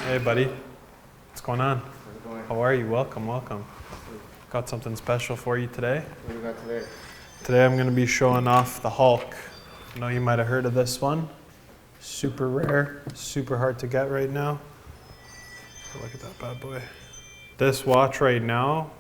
Hey, buddy. What's going on? How's it going? How are you? Welcome, welcome. Got something special for you today. What do we got today? Today I'm going to be showing off the Hulk. I know you might have heard of this one. Super rare, super hard to get right now. Look at that bad boy. This watch right now,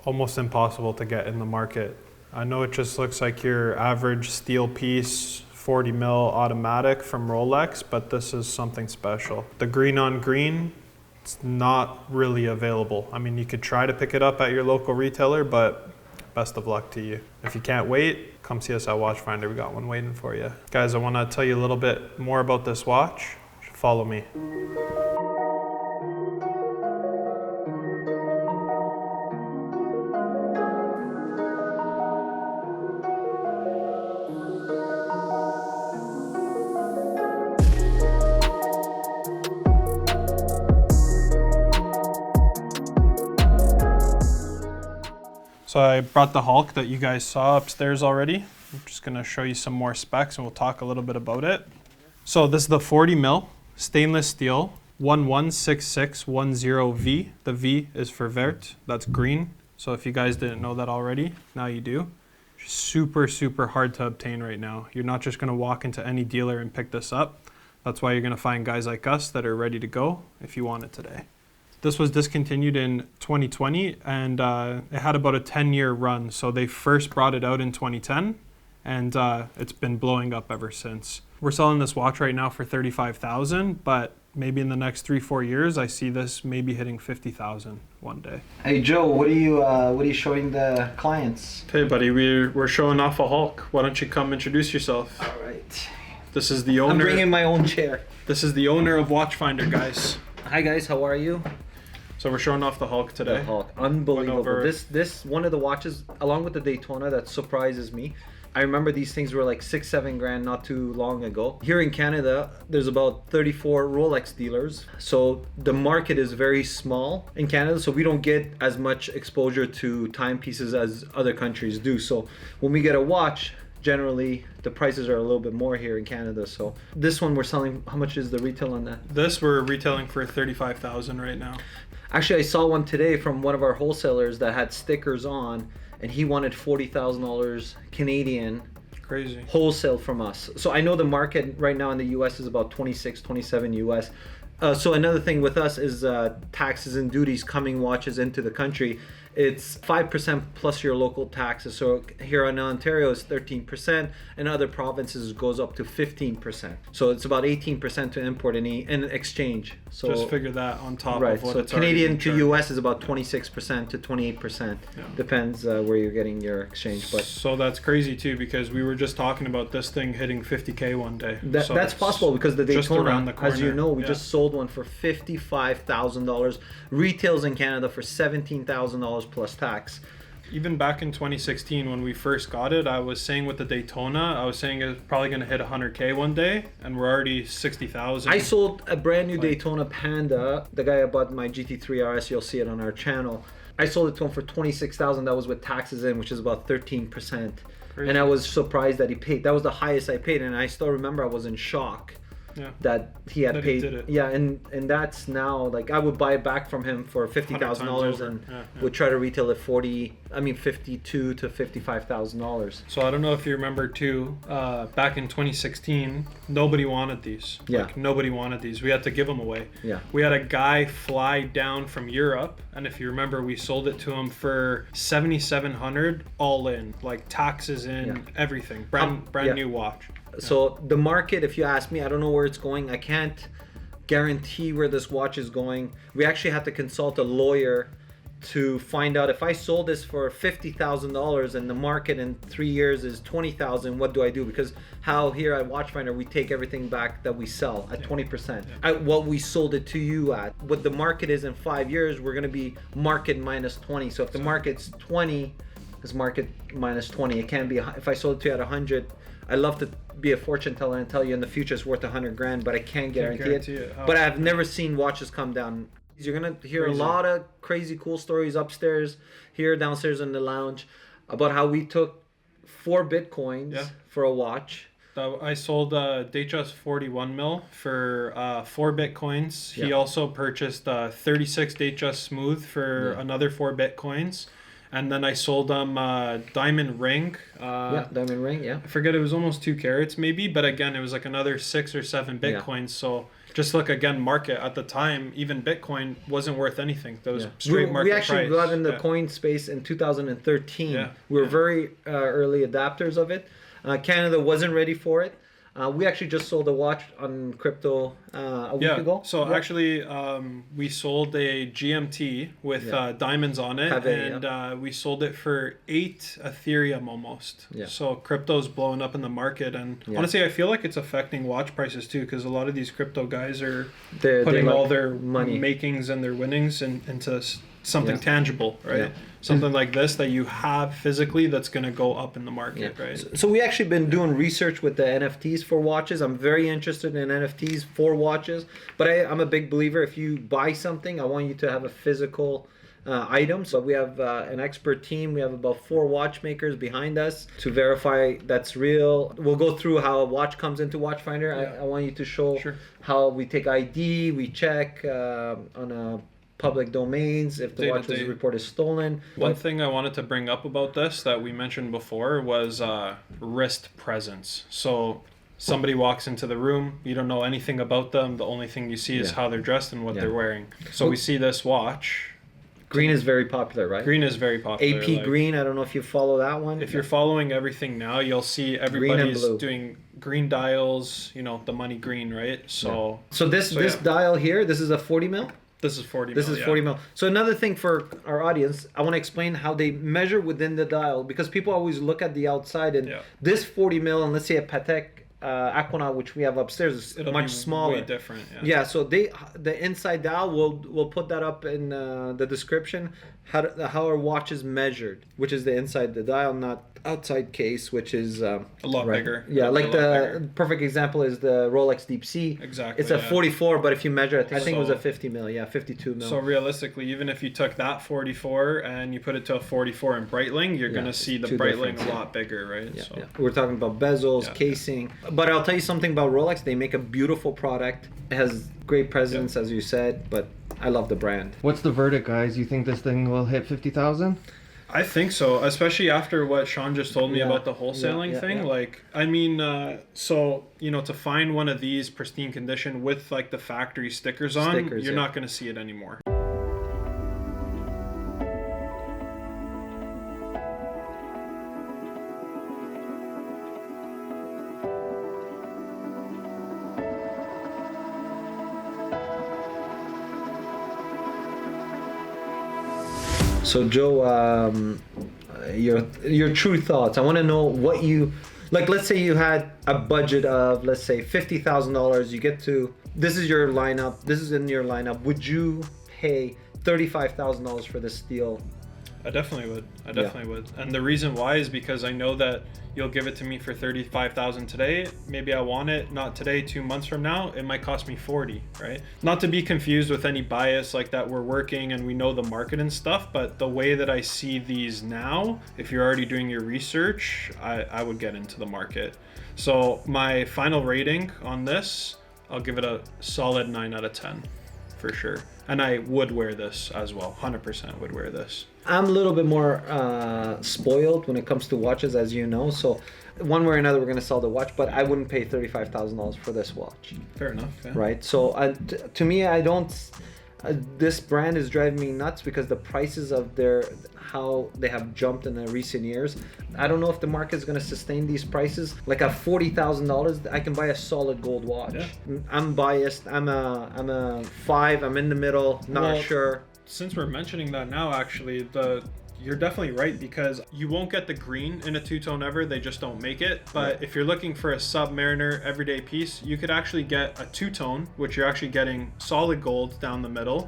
almost impossible to get in the market. I know it just looks like your average steel piece, 40 mil automatic from Rolex, but this is something special. The green on green, it's not really available. I mean, you could try to pick it up at your local retailer, but best of luck to you. If you can't wait, come see us at Watchfinder. We got one waiting for you. Guys, I want to tell you a little bit more about this watch. Follow me. So I brought the Hulk that you guys saw upstairs already. I'm just gonna show you some more specs and we'll talk a little bit about it. So this is the 40 mil stainless steel 116610V. The V is for vert, that's green. So if you guys didn't know that already, now you do. Super, super hard to obtain right now. You're not just gonna walk into any dealer and pick this up. That's why you're gonna find guys like us that are ready to go if you want it today. This was discontinued in 2020 and it had about a 10-year run. So they first brought it out in 2010 and it's been blowing up ever since. We're selling this watch right now for $35,000, but maybe in the next 3-4 years, I see this maybe hitting $50,000 one day. Hey Joe, what are you showing the clients? Hey buddy, we're showing off a Hulk. Why don't you come introduce yourself? All right. This is the owner. I'm bringing my own chair. This is the owner of Watchfinder, guys. Hi guys, how are you? So we're showing off the Hulk today. The Hulk, unbelievable. This one of the watches, along with the Daytona, that surprises me. I remember these things were like 6-7 grand not too long ago. Here in Canada, there's about 34 Rolex dealers. So the market is very small in Canada, so we don't get as much exposure to timepieces as other countries do. So when we get a watch, generally the prices are a little bit more here in Canada. So this one we're selling, how much is the retail on that? This we're retailing for $35,000 right now. Actually, I saw one today from one of our wholesalers that had stickers on, and he wanted $40,000 Canadian. Crazy. Wholesale from us. So I know the market right now in the US is about 26, 27 US. So another thing with us is taxes and duties coming watches into the country. It's 5% plus your local taxes. So here in Ontario it's 13%, and other provinces goes up to 15%. So it's about 18% to import in exchange. So just figure that on top right. of what So it's Canadian to US is about 26% to 28%. Yeah. Depends where you're getting your exchange. But so that's crazy too, because we were just talking about this thing hitting 50K one day. So that's possible because the Daytona, as you know, we just sold one for $55,000. Retails in Canada for $17,000 plus tax. Even back in 2016 when we first got it, I was saying with the Daytona, I was saying it was probably going to hit 100K one day, and we're already 60,000. I sold a brand new Daytona Panda. The guy I bought my GT3 RS, you'll see it on our channel. I sold it to him for $26,000. That was with taxes in, which is about 13%. Crazy. And I was surprised that he paid. That was the highest I paid, and I still remember I was in shock. Yeah. That he had paid. He did it. Yeah, and that's now, like, I would buy it back from him for $50,000 and would try to retail it $52,000 to $55,000. So I don't know if you remember too, back in 2016, nobody wanted these. Yeah. Like, nobody wanted these. We had to give them away. Yeah. We had a guy fly down from Europe, and if you remember, we sold it to him for $7,700 all in, like taxes in, everything. Brand new watch. So the market, if you ask me, I don't know where it's going. I can't guarantee where this watch is going. We actually had to consult a lawyer to find out if I sold this for $50,000 and the market in 3 years is $20,000, what do I do? Because how here at Watchfinder we take everything back that we sell at 20%. At what we sold it to you at. What the market is in 5 years, we're going to be market minus 20. So if the market's 20, it's market minus 20. It can't be, if I sold it to you at 100, I love to be a fortune teller and tell you in the future it's worth 100 grand, but I can't guarantee it. But I've never seen watches come down. You're gonna hear a lot of crazy cool stories upstairs, here, downstairs in the lounge, about how we took 4 Bitcoins for a watch. I sold Datejust 41 mil for 4 bitcoins. He Yeah. also purchased 36 Datejust Smooth for another 4 bitcoins. And then I sold him diamond ring. Yeah, diamond ring. Yeah. I forget, it was almost 2 carats maybe, but again, it was like another 6 or 7 bitcoins. So just look again, market at the time, even Bitcoin wasn't worth anything. That was straight market We actually price. got in the coin space in 2013. Yeah. We were very early adapters of it. Canada wasn't ready for it. We actually just sold a watch on crypto a week ago. So actually, we sold a GMT with diamonds on it, and we sold it for 8 Ethereum almost. Yeah. So crypto's blowing up in the market, and honestly, I feel like it's affecting watch prices too, because a lot of these crypto guys are putting all their money, makings and their winnings into something tangible, right? Yeah. Something like this that you have physically that's going to go up in the market, right? So we actually been doing research with the NFTs for watches. I'm very interested in NFTs for watches, but I'm a big believer. If you buy something, I want you to have a physical item. So we have an expert team. We have about 4 watchmakers behind us to verify that's real. We'll go through how a watch comes into Watchfinder. I want you to show how we take ID, we check on a public domains if the watch was reported stolen. One thing I wanted to bring up about this that we mentioned before was wrist presence. So somebody walks into the room, you don't know anything about them, the only thing you see is how they're dressed and what they're wearing. So we see this watch. Green is very popular, right? Green is very popular. AP Green, I don't know if you follow that one. If you're following everything now, you'll see everybody's doing green dials, you know, the money green, right? So this dial here, this is a 40 mil? This is 40 mil. This is 40 mil. So another thing for our audience, I want to explain how they measure within the dial, because people always look at the outside, and this 40 mil, and let's say a Patek Aquanaut, which we have upstairs, is much smaller. Way different. Yeah. So the inside dial, we'll put that up in the description. How our watch is measured, which is the inside the dial, not outside case, which is a lot bigger. Yeah, like the perfect example is the Rolex Deep Sea. Exactly. It's a 44, but if you measure it, I think it was a 50 mil. Yeah, 52 mil. So realistically, even if you took that 44 and you put it to a 44 in Breitling, you're gonna see the Breitling a lot bigger, right? Yeah. We're talking about bezels, casing. But I'll tell you something about Rolex. They make a beautiful product. It has great presence, as you said, but I love the brand. What's the verdict, guys? You think this thing will hit 50,000? I think so, especially after what Sean just told me about the wholesaling thing. Like, I mean, so, you know, to find one of these pristine condition with like the factory stickers on, you're not going to see it anymore. So Joe, your true thoughts. I want to know what you like. Let's say you had a budget of, let's say, $50,000. You get to, this is your lineup. This is in your lineup. Would you pay $35,000 for this deal? I definitely would. I definitely would. And the reason why is because I know that you'll give it to me for $35,000 today. Maybe I want it not today, 2 months from now. It might cost me 40, right? Not to be confused with any bias like that. We're working and we know the market and stuff, but the way that I see these now, if you're already doing your research, I would get into the market. So my final rating on this, I'll give it a solid 9 out of 10 for sure. And I would wear this as well. 100% would wear this. I'm a little bit more spoiled when it comes to watches, as you know. So one way or another, we're going to sell the watch, but I wouldn't pay $35,000 for this watch. Fair enough. Yeah. Right. So to me, I don't. This brand is driving me nuts because the prices of how they have jumped in the recent years. I don't know if the market is going to sustain these prices. Like at $40,000, I can buy a solid gold watch. Yeah. I'm biased. I'm a 5. I'm in the middle. Not sure. Since we're mentioning that now, actually, you're definitely right, because you won't get the green in a two-tone ever. They just don't make it. But if you're looking for a Submariner everyday piece, you could actually get a two-tone, which you're actually getting solid gold down the middle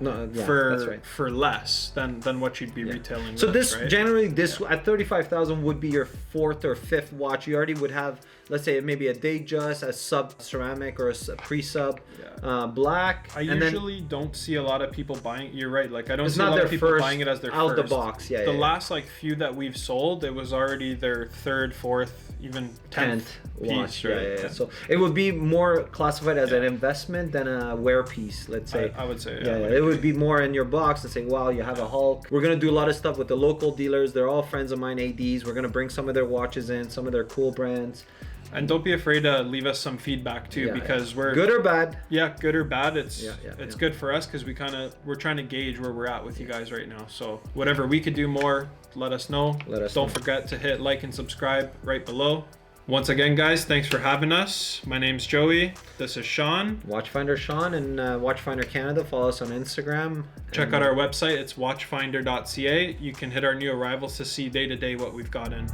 for less than what you'd be retailing. So with, generally at $35,000 would be your 4th or 5th watch. You already would have, let's say, maybe a Datejust, a sub ceramic, or a pre-sub black. I usually don't see a lot of people buying. You're right. Like I don't see a lot of people buying it as their out first. The box. last like few that we've sold, it was already their third, fourth, even 10th watch. piece, right? Yeah. So it would be more classified as an investment than a wear piece, let's say. I would say, Yeah, it would be more in your box and say, wow, you have a Hulk. We're gonna do a lot of stuff with the local dealers. They're all friends of mine, ADs. We're gonna bring some of their watches in, some of their cool brands. And don't be afraid to leave us some feedback too, because we're good or bad. Yeah, good or bad. It's it's good for us because we're trying to gauge where we're at with you guys right now. So whatever we could do more, let us know. Don't forget to hit like and subscribe right below. Once again, guys, thanks for having us. My name's Joey. This is Sean. Watchfinder Sean and Watchfinder Canada. Follow us on Instagram. Check out our website. It's watchfinder.ca. You can hit our new arrivals to see day to day what we've got in.